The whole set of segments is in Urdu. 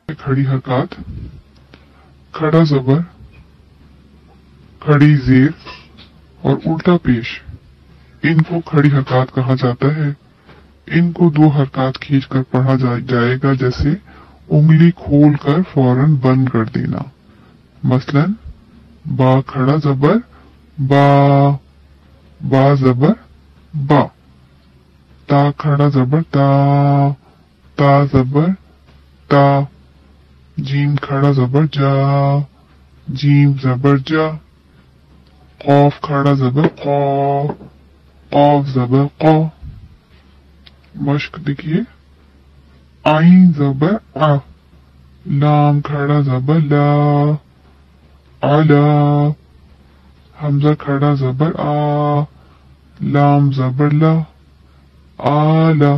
کھڑی حرکات، کھڑا زبر، کھڑی زیر اور الٹا پیش، ان کو کھڑی حرکات کہا جاتا ہے۔ ان کو دو حرکات کھینچ کر پڑھا جائے گا، جیسے انگلی کھول کر فوراً بند کر دینا۔ مثلا با کھڑا زبر با، با زبر با، تا کھڑا زبر تا، تا زبر تا، جیم کھڑا زبر جا، جیم زبر جا، قاف کھڑا زبر قا، قاف زبر قا۔ مشق دیکھیے، آئین زبر آ، لام کھڑا زبر لا، آلا، حمزہ کھڑا زبر آ، لام زبر لا، آلا،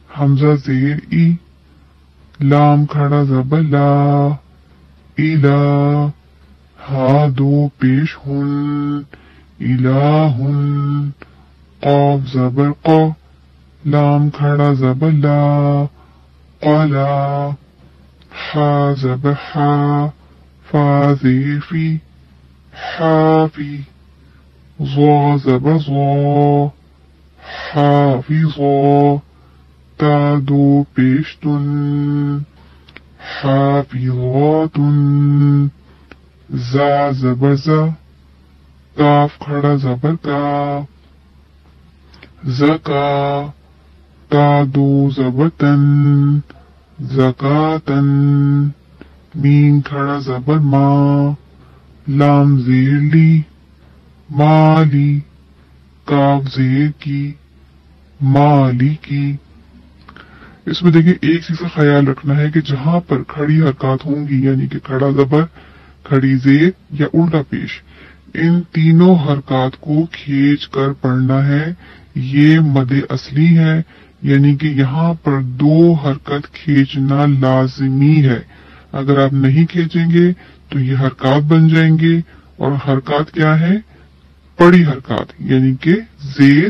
حمزہ زیر ای، لام کھڑا زبر لا، ایلا، ہا دو پیش ہن، الہن، قاف زبر قا، لام کھڑا زبر لا، قالا، حا زبر حا، فا زیر فی، حافی، ظا زبر ظا، حافظا، تا دو پیش تن، حافظات، زا زبر زا، کاف کھڑا زبر کا، زکا، تا دو زبر تن، زکاتن، میم کھڑا زبر ما، لام زیر لی، مالی، کاف زیر کی، مالی کی۔ اس میں دیکھیں ایک چیز کا خیال رکھنا ہے کہ جہاں پر کھڑی حرکات ہوں گی، یعنی کہ کھڑا زبر، کھڑی زیر یا الٹا پیش، ان تینوں حرکات کو کھینچ کر پڑھنا ہے۔ یہ مد اصلی ہے، یعنی کہ یہاں پر دو حرکت کھینچنا لازمی ہے۔ اگر آپ نہیں کھینچیں گے تو یہ حرکات بن جائیں گے، اور حرکات کیا ہے؟ پڑی حرکات، یعنی کہ زیر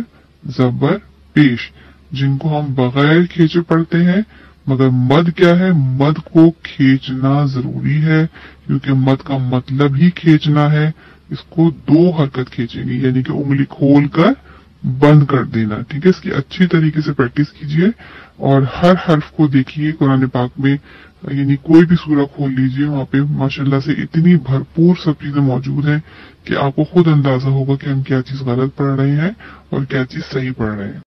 زبر پیش، جن کو ہم بغیر کھینچے پڑھتے ہیں۔ مگر مد کیا ہے؟ مد کو کھینچنا ضروری ہے، کیونکہ مد کا مطلب ہی کھینچنا ہے۔ اس کو دو حرکت کھینچیں گے، یعنی کہ انگلی کھول کر بند کر دینا۔ ٹھیک ہے، اس کی اچھی طریقے سے پریکٹس کیجئے، اور ہر حرف کو دیکھیے قرآن پاک میں، یعنی کوئی بھی سورہ کھول لیجئے، وہاں پہ ماشاءاللہ سے اتنی بھرپور سب چیزیں موجود ہیں کہ آپ کو خود اندازہ ہوگا کہ ہم کیا چیز غلط پڑھ رہے ہیں اور کیا چیز صحیح پڑھ رہے ہیں۔